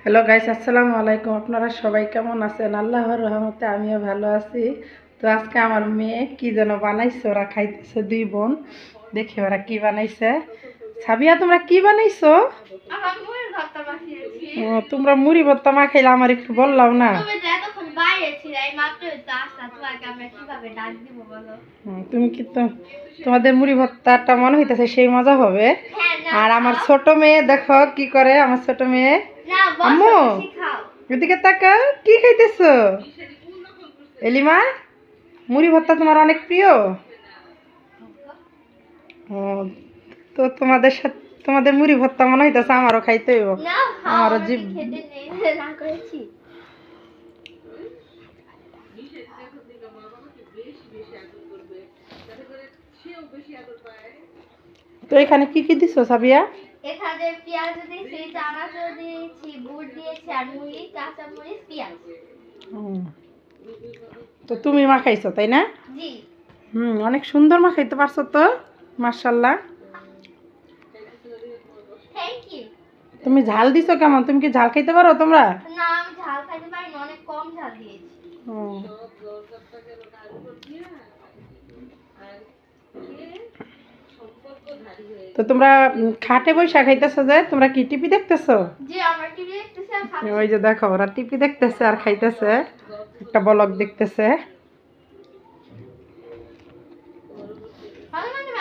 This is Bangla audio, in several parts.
হ্যালো গাইস, আসসালামু আলাইকুম। আপনারা সবাই কেমন আছেন? আল্লাহর রহমতে আমিও ভালো আছি। তো আজকে আমার মেয়ে কি যেন বানাইছে, ওরা খাইতেছে দুই বোন। দেখি ওরা কি বানাইছে। সাবিয়া, তোমরা কি বানাইছো? তোমরা মুড়ি ভর্তা মাখাইলে আমার একটু বললাম না। তুমি কি তো তোমাদের মুড়ি ভর্তাটা মনে হইতেছে সেই মজা হবে। আর আমার ছোট মেয়ে দেখো কি করে। আমার ছোট মেয়ে, আম্মু এদিকে তাকা, কি খাইতেছো? এলিমা, মুড়ি ভর্তা তোমার অনেক প্রিয়? ও, তো তোমাদের সাথে তোমাদের মুড়ি ভর্তা মনে হইতেছে আমারও খাইতে হইব। আমারও জিভ তো এখানে কি কি দিছো সাবিয়া? এখানে পেঁয়াজ দিয়েছি, চানাচুর দিয়েছি, বুট দিয়েছি আর মুড়ি, কাঁচা মরিচ, পেঁয়াজ। তো তুমি মাখাইছো তাই না? জি। অনেক সুন্দর মাখাইতে পারছো তো, মাশাআল্লাহ। Thank you. তুমি ঝাল দিছো কেমন? তুমি কি ঝাল খাইতে পারো তোমরা? না, আমি ঝাল খাইতে পারি না, অনেক কম ঝাল দিয়েছি। তো তোমরা খাটে বৈশা খাইতেছো যে, তোমরা কি টিভি দেখতেছো? জি, আমরা টিভি দেখতেছি আর খাচ্ছি। ওই যে দেখো, ওরা টিভি দেখতেছে আর খাইতেছে, একটা ব্লগ দেখতেছে।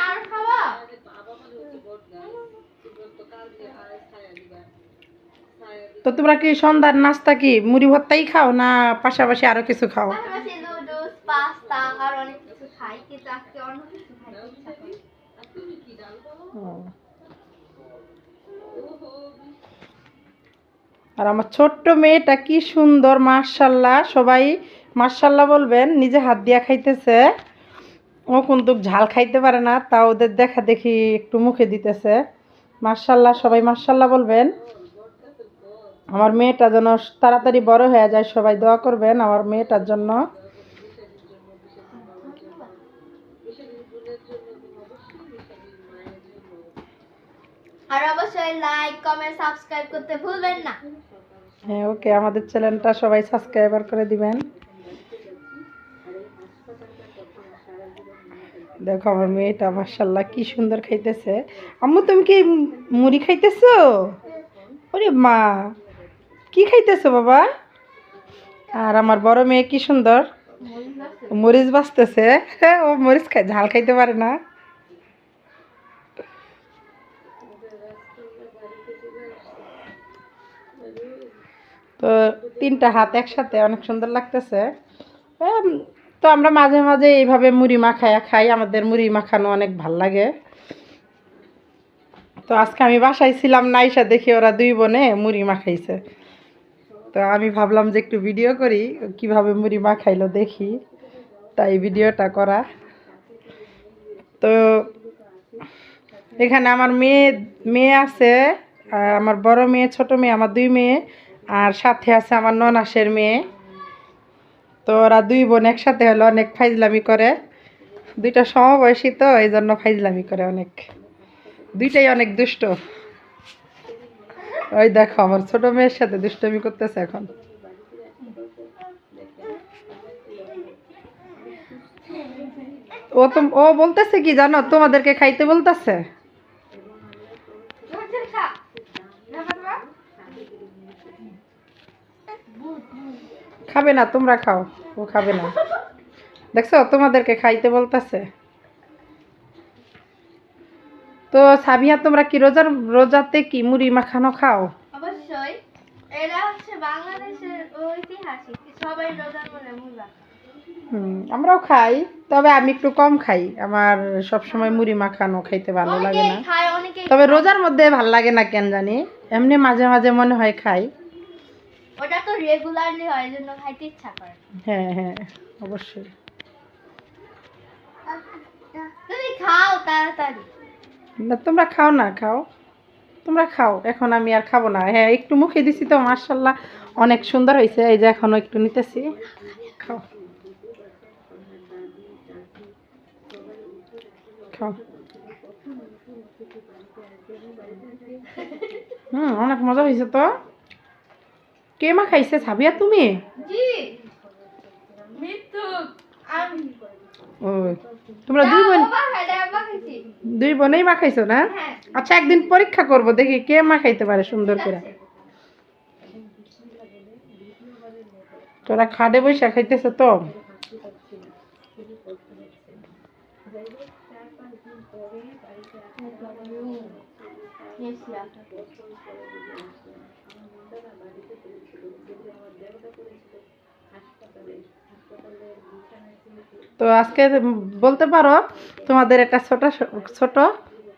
আর খাওয়া? তো তোমরা কি সন্ধ্যার নাস্তা কি মুড়ি ভর্তাই খাও, না পাশাপাশি আরো কিছু খাও? পাশাপাশি নুডলস, পাস্তা আর অনেক কিছু খাই, কিন্তু আজকে অন্য কিছু খাইতে ইচ্ছা করে। আর আমার ছোট্ট মেয়েটা কি সুন্দর, মাশাল্লাহ। সবাই মাশাল্লাহ বলবেন, নিজে হাত দিয়া খাইতেছে। ও কিন্তু ঝাল খাইতে পারে না, তা ওদের দেখা দেখি একটু মুখে দিতেছে। মাশাল্লাহ, সবাই মাশাল্লাহ বলবেন। আমার মেয়েটা যেন তাড়াতাড়ি বড় হয়ে যায়, সবাই দোয়া করবেন আমার মেয়েটার জন্য। আর অবশ্যই লাইক, কমেন্ট, সাবস্ক্রাইব করতে ভুলবেন না। হ্যাঁ, ওকে, আমাদের চ্যানেলটা সবাই সাবস্ক্রাইবার করে দিবেন। দেখো আমার মেয়েটা মাশাল্লাহ কি সুন্দর খাইতেছে। আম্মু, তুমি কি মুড়ি খাইতেছো? ওরে মা, কি খাইতেছো বাবা? আর আমার বড় মেয়ে কি সুন্দর মরিচ বাছতেছে। ও মরিচ খায়, ঝাল খাইতে পারে না। তো তিনটা হাত একসাথে অনেক সুন্দর লাগতেছে। এম, তো আমরা মাঝে মাঝে এইভাবে মুড়ি মাখায়া খাই, আমাদের মুড়ি মাখানো অনেক ভাল লাগে। তো আজকে আমি বাসায় ছিলাম না, এসে দেখি ওরা দুই বোনে মুড়ি মাখাইছে। তো আমি ভাবলাম যে একটু ভিডিও করি, কিভাবে মুড়ি মাখাইলো দেখি, তাই ভিডিওটা করা। তো এখানে আমার মেয়ে মেয়ে আছে, আমার বড় মেয়ে, ছোট মেয়ে, আমার দুই মেয়ে, আর সাথে আছে আমার ননাসের মেয়ে। তো ওরা দুই বোন একসাথে হলো অনেক ফাইজলামি করে। দুইটা সমবয়সী, তো এই জন্য ফাইজলামি করে অনেক। দুইটাই অনেক দুষ্ট। ওই দেখো আমার ছোট মেয়ের সাথে দুষ্টমি করতেছে এখন। ও বলতেছে কি জানো, তোমাদেরকে খাইতে বলতেছে। খাবে না, তোমরা খাও, ও খাবে না। দেখছো, তোমাদেরকে খাইতে বলতেছে। তো সাবিয়া, তোমরা কি রোজাতে কি মুড়ি মাখানো খাও? অবশ্যই, এটা হচ্ছে বাংলাদেশের ঐতিহাসিক, সবাই রোজার মনে মুড়া। আমরাও খাই, তবে আমি একটু কম খাই। আমার সব সময় মুড়ি মাখানো খাইতে ভালো লাগে না। তবে রোজার মধ্যে ভাল লাগে না কেন জানি, এমনি মাঝে মাঝে মনে হয় খাই। ওটা তো রেগুলারলি হয়, এজন্য খাইতে ইচ্ছা করে। হ্যাঁ হ্যাঁ, অবশ্যই। তুমি খাও তাড়াতাড়ি। না, তোমরা খাও না, খাও, তোমরা খাও। এখন আমি আর খাবো না। হ্যাঁ, একটু মুখে দিছি তো, মাশাল্লাহ অনেক সুন্দর হয়েছে। এই যে এখনো একটু নিতেছি, খাও খাও। অনেক মজা হয়েছে তো। কে মা খাইছে সাবিয়া তুমি? জি মিতু আমি ও তোমরা দুই বোন বাবা খাইছে বাবা খাইছি দুই বোনেই মা খাইছো না? হ্যাঁ আচ্ছা একদিন পরীক্ষা করব দেখি কে মা খাইতে পারে সুন্দর ঠিক করে। আছে। তোরা খাডে বৈশা খাইতেছ তো? Yes, yeah. তো আজকে বলতে পারো তোমাদের একটা ছোট ছোট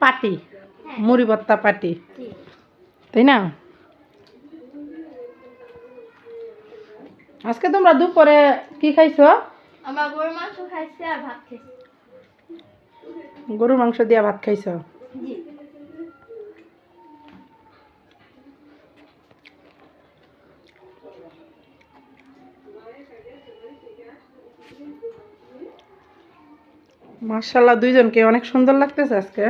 পার্টি, হ্যাঁ মুড়ি ভর্তা পার্টি, ঠিক। তাই না? আজকে তোমরা দুপুরে কি খাইছো? আমার গরুর মাংস খাইছি আর ভাত খাইছি গরুর মাংস দিয়া ভাত খাইছো? জি মাশাআল্লাহ দুইজনকে অনেক সুন্দর লাগতেছে আজকে।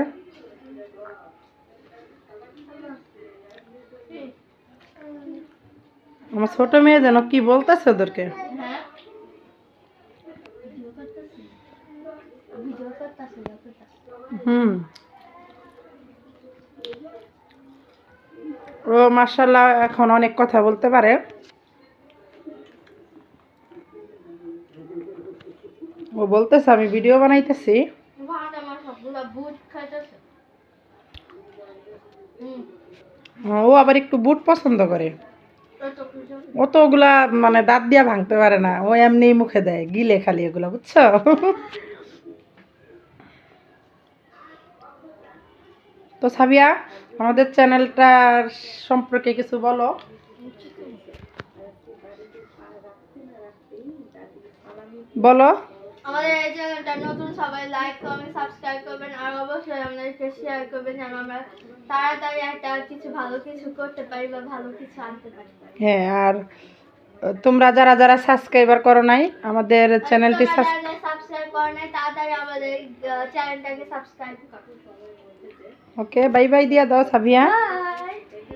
আমার ছোট মেয়ে যেন কি বলতেছে ওদেরকে। হ্যাঁ ভিডিও করতেছি হুম ও মাশাআল্লাহ এখন অনেক কথা বলতে পারে। ও বলতেছে আমি ভিডিও বানাইতেছি। ভাত আমার সবগুলা বুট খাইতেছে ও আবার একটু বুট পছন্দ করে। এত কিছু ও তো ওগুলা মানে দাঁত দিয়া ভাঙতে পারে না, ও এমনি মুখে দেয়, গিলে খালি এগুলা, বুঝছো? তো সাবিয়া আমাদের চ্যানেলটার সম্পর্কে কিছু বলো। বলো। আমাদের এই চ্যানেলটা নতুন, সবাই লাইক কমেন্ট সাবস্ক্রাইব করবেন আর অবশ্যই আমাদেরকে শেয়ার করবেন যেন আমরা তাড়াতাড়ি একটা কিছু ভালো কিছু করতে পারি বা ভালো কিছু আনতে পারি। হ্যাঁ আর তোমরা যারা যারা সাবস্ক্রাইবার করো নাই আমাদের চ্যানেলটি সাবস্ক্রাইব করে নাই তাড়াতাড়ি আমাদের চ্যানেলটাকে সাবস্ক্রাইব করুন। ওকে বাই বাই দিয়া দাও সাবিয়া। বাই।